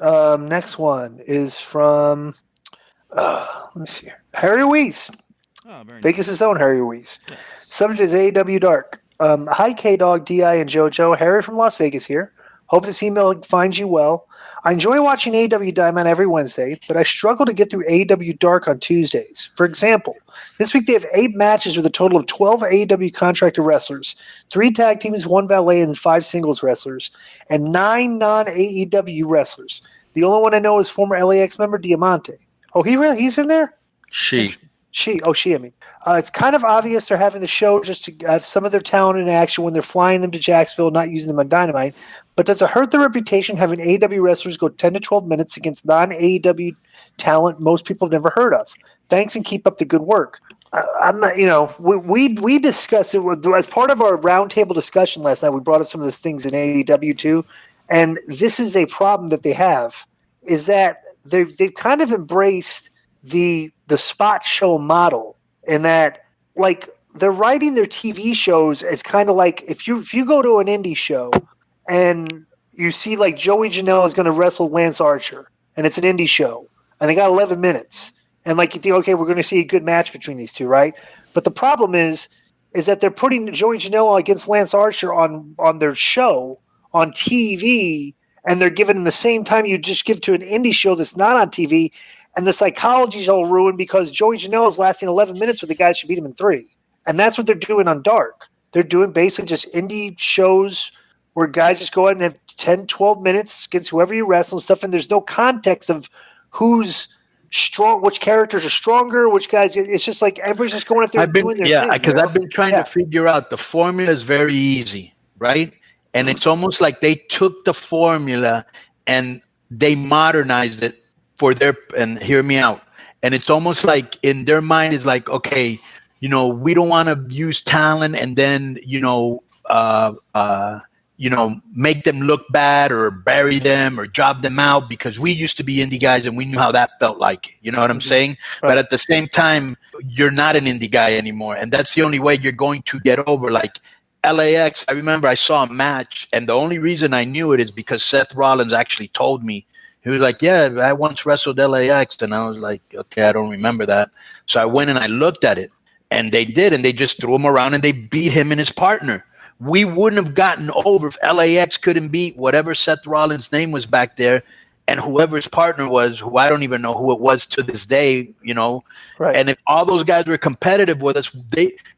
Next one is from, let me see here. Harry Weiss. Oh, very Vegas' own Harry Weiss. nice. Subject is AEW Dark. Hi, K-Dog, DI, and JoJo. Harry from Las Vegas here. Hope this email finds you well. I enjoy watching AEW Diamond every Wednesday, but I struggle to get through AEW Dark on Tuesdays. For example, this week they have 8 matches with a total of 12 AEW contracted wrestlers, 3 tag teams, 1 valet, and 5 singles wrestlers, and 9 non-AEW wrestlers. The only one I know is former LAX member Diamante. Oh, he's in there? She. She, I mean. It's kind of obvious they're having the show just to have some of their talent in action when they're flying them to Jacksonville, not using them on Dynamite. But does it hurt their reputation having AEW wrestlers go 10 to 12 minutes against non-AEW talent most people have never heard of? Thanks and keep up the good work. I'm not, we discussed it as part of our roundtable discussion last night. We brought up some of those things in AEW too, and this is a problem that they have. Is that they've kind of embraced the spot show model, in that like they're writing their TV shows as kind of like if you go to an indie show and you see like Joey Janela is going to wrestle Lance Archer and it's an indie show and they got 11 minutes and like you think, okay, we're going to see a good match between these two, right? But the problem is that they're putting Joey Janela against Lance Archer on their show on TV, and they're giving them the same time you just give to an indie show that's not on TV. And the psychology's all ruined because Joey Janela is lasting 11 minutes with the guys who beat him in 3. And that's what they're doing on Dark. They're doing basically just indie shows where guys just go out and have 10, 12 minutes against whoever you wrestle and stuff. And there's no context of who's strong, which characters are stronger, which guys. It's just like everybody's just going out there doing their thing. Yeah, because I've been trying to figure out the formula is very easy, right? And it's almost like they took the formula and they modernized it for their, and hear me out. And it's almost like in their mind is like, okay, we don't want to use talent and then, make them look bad or bury them or job them out because we used to be indie guys and we knew how that felt like. You know what I'm saying? Right. But at the same time, you're not an indie guy anymore. And that's the only way you're going to get over. Like LAX, I remember I saw a match and the only reason I knew it is because Seth Rollins actually told me. He was like, yeah, I once wrestled LAX. And I was like, okay, I don't remember that. So I went and I looked at it. And they did. And they just threw him around and they beat him and his partner. We wouldn't have gotten over if LAX couldn't beat whatever Seth Rollins' name was back there. And whoever his partner was, who I don't even know who it was to this day, Right. And if all those guys were competitive with us,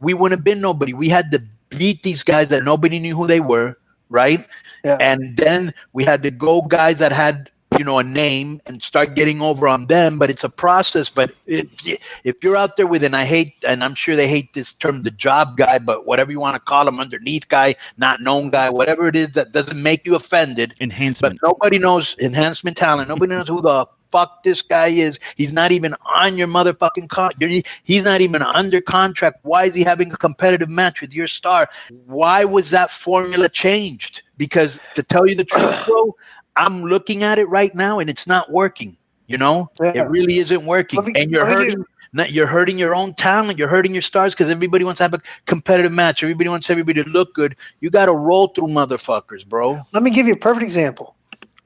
we wouldn't have been nobody. We had to beat these guys that nobody knew who they were, right? Yeah. And then we had to go guys that had a name and start getting over on them, but it's a process. But if you're out there with, and I'm sure they hate this term, the job guy, but whatever you want to call him, underneath guy, not known guy, whatever it is that doesn't make you offended. Enhancement. But nobody knows enhancement talent. Nobody knows who the fuck this guy is. He's not even on your motherfucking contract. He's not even under contract. Why is he having a competitive match with your star? Why was that formula changed? Because to tell you the truth, bro, I'm looking at it right now and it's not working. It really isn't working. And you're hurting your own talent. You're hurting your stars because everybody wants to have a competitive match. Everybody wants everybody to look good. You got to roll through motherfuckers, bro. Let me give you a perfect example,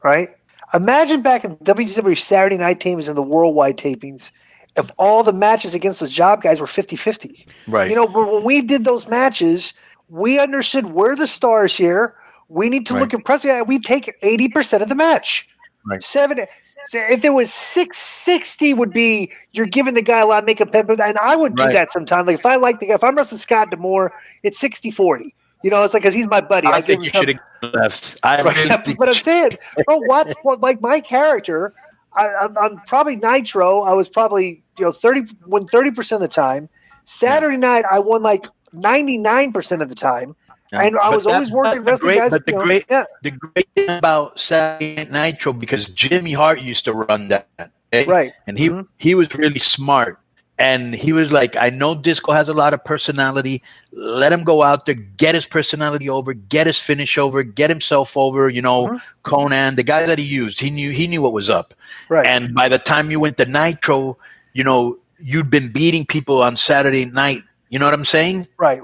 right? Imagine back in WCW Saturday night tapings and the worldwide tapings, if all the matches against the job guys were 50-50. Right. When we did those matches, we understood we're the stars here. We need to look impressive. We take 80% of the match. Right. 70. So if it was 660, would be you're giving the guy a lot, make him pay. And I would do that sometimes. Like if I like the guy, if I'm wrestling Scott D'Amore, it's 60-40. It's like because he's my buddy. I think you should have left. But I'm saying, like my character, I'm probably Nitro. I was probably 30% of the time. Saturday night, I won like 99% of the time. And I was always working wrestling guys. But the great thing about Saturday Night Nitro, because Jimmy Hart used to run that, okay? Right? And he was really smart, and he was like, I know Disco has a lot of personality. Let him go out there, get his personality over, get his finish over, get himself over. Conan, the guys that he used, he knew what was up. Right. And by the time you went to Nitro, you'd been beating people on Saturday night. You know what I'm saying? Right.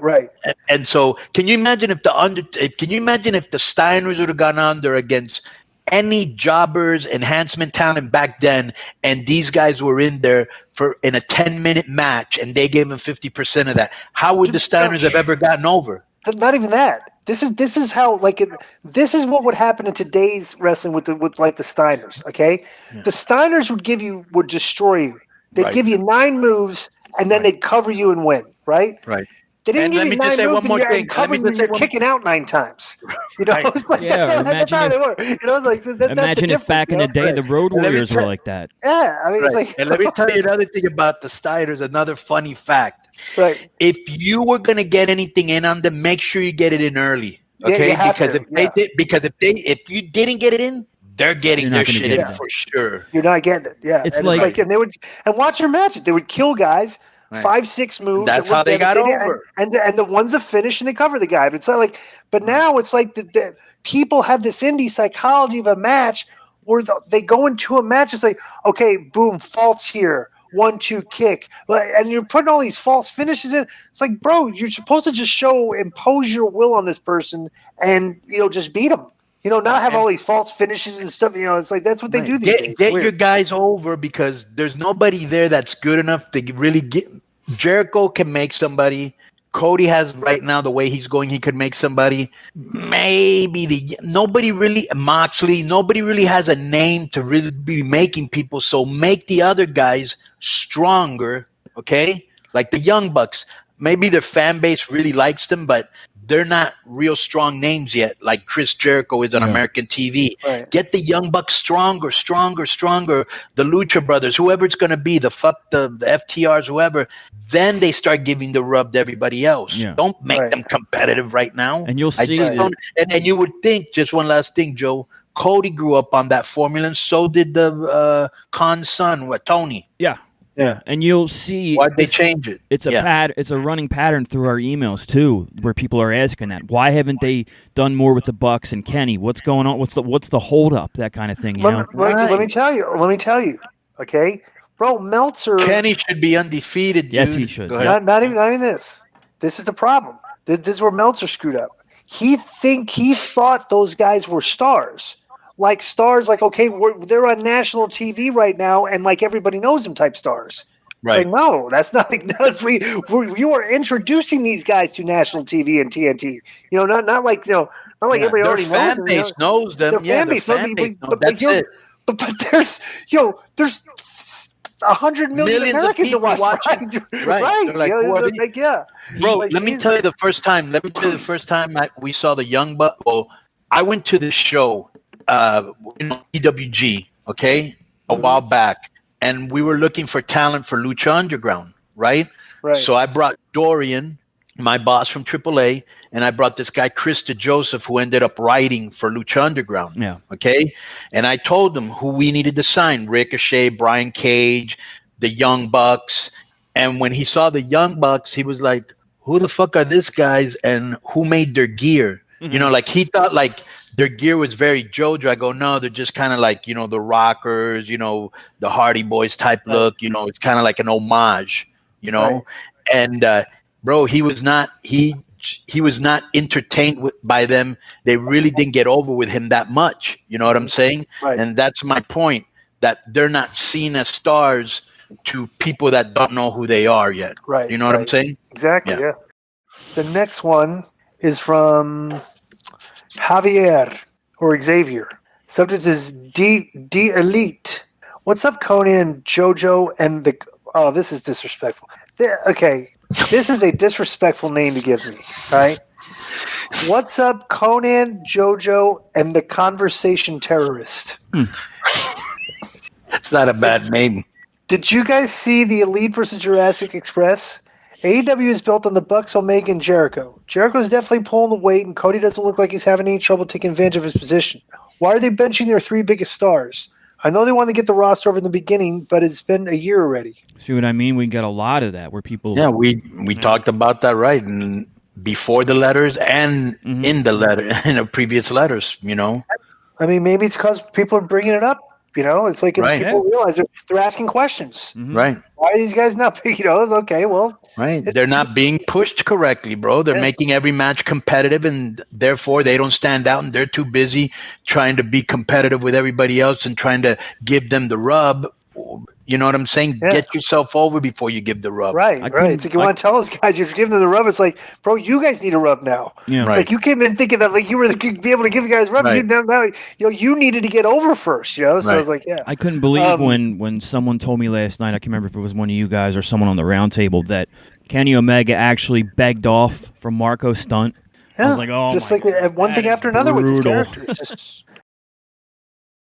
And so, can you imagine if the Steiners would have gone on there against any jobbers, enhancement talent back then, and these guys were in there in a 10-minute match, and they gave them 50% of that, how would the Steiners have ever gotten over? Not even that. This is how this is what would happen in today's wrestling with the Steiners. Okay, the Steiners would destroy you. They'd give you 9 moves, and then they'd cover you and win. Right. They didn't give you 9 moves and covering you. You're kicking out 9 times. You know, it's like that's how they were. You know, it's like imagine if back in the day the Road Warriors were like that. Yeah, I mean, it's like. And let me tell you another thing about the Steiners. Another funny fact. Right. If you were gonna get anything in on them, make sure you get it in early. Okay, if you didn't get it in, they're getting their shit in for sure. You're not getting it. Yeah, it's like and they would watch their matches. They would kill guys. 5-6 moves. That's how they got over. And the ones that finish and they cover the guy. But it's not like. But now it's like the people have this indie psychology of a match where they go into a match. It's like, okay, boom, faults here, 1-2 kick, and you're putting all these false finishes in. It's like, bro, you're supposed to just impose your will on this person, and just beat them. Not have all these false finishes and stuff. It's like that's what they do these days. Get your guys over because there's nobody there that's good enough to really get. Jericho can make somebody. Cody has right now the way he's going. He could make somebody. Maybe nobody really Moxley. Nobody really has a name to really be making people. So make the other guys stronger. Okay, like the Young Bucks. Maybe their fan base really likes them, but they're not real strong names yet, like Chris Jericho is on American TV. Right. Get the Young Bucks stronger. The Lucha Brothers, whoever it's going to be, the FTRs, whoever. Then they start giving the rub to everybody else. Yeah. Don't make them competitive right now. And you'll see. And you would think, just one last thing, Joe, Cody grew up on that formula, and so did the Khan's son, Tony. Yeah. Yeah, and you'll see. Why'd they change it? It's it's a running pattern through our emails too, where people are asking that. Why haven't they done more with the Bucks and Kenny? What's going on? What's the hold up? That kind of thing. Let me tell you. Okay, bro, Meltzer. Kenny should be undefeated. Dude. Yes, he should. Not even this. This is the problem. This is where Meltzer screwed up. He thought those guys were stars. Like stars, like, okay, they're on national TV right now, and like everybody knows them type stars. Right. It's like, no, that's not. You are introducing these guys to national TV and TNT. Not like everybody already knows them. Their fan base knows them. Their fan base knows them. But there's 100 million Americans that watch. Right. Like, Bro, let me tell you the first time. We saw the Young Bucks. Well, I went to the show. EWG, okay, a while back, and we were looking for talent for Lucha Underground, right? So I brought Dorian, my boss from AAA, and I brought this guy Chris DeJoseph, who ended up writing for Lucha Underground. Yeah. Okay, and I told them who we needed to sign: Ricochet, Brian Cage, the Young Bucks. And when he saw the Young Bucks, he was like, "Who the fuck are these guys? And who made their gear?" Mm-hmm. Like he thought like their gear was very JoJo. I go, no, they're just kind of like, the Rockers, the Hardy Boys type look. It's kind of like an homage, And bro, he was not entertained by them. They really didn't get over with him that much. You know what I'm saying? Right. And that's my point, that they're not seen as stars to people that don't know who they are yet. Right. You know what I'm saying? Exactly. Yeah. The next one is from Javier or Xavier. Subject is D Elite. What's up, Conan, JoJo, and the? Oh, this is disrespectful. Okay, this is a disrespectful name to give me. Right? What's up, Conan, JoJo, and the Conversation Terrorist? That's not a bad name. Did you guys see the Elite versus Jurassic Express? AEW is built on the Bucks, Omega, and Jericho. Jericho's definitely pulling the weight, and Cody doesn't look like he's having any trouble taking advantage of his position. Why are they benching their 3 biggest stars? I know they want to get the roster over in the beginning, but it's been a year already. See what I mean? We got a lot of that where people... Yeah, we talked about that, right? And before the letters and in the previous letters, I mean, maybe it's because people are bringing it up. You know, it's like Right. people realize they're asking questions. Right. Why are these guys not? You know, it's okay. Well, Right. They're not being pushed correctly, bro. They're making every match competitive, and therefore they don't stand out, and they're too busy trying to be competitive with everybody else and trying to give them the rub. You know what I'm saying? Yeah. Get yourself over before you give the rub. Right. It's like you want to tell those guys you're giving them the rub. It's like, bro, you guys need a rub now. Yeah. It's like you came in thinking that like you were be able to give the guys a rub. Right. You needed to get over first. You know, so I was like, yeah. I couldn't believe when someone told me last night. I can't remember if it was one of you guys or someone on the round table that Kenny Omega actually begged off from Marco Stunt. Yeah. I was like, oh, just my like God, one that thing is after another with this brutal. character. It's just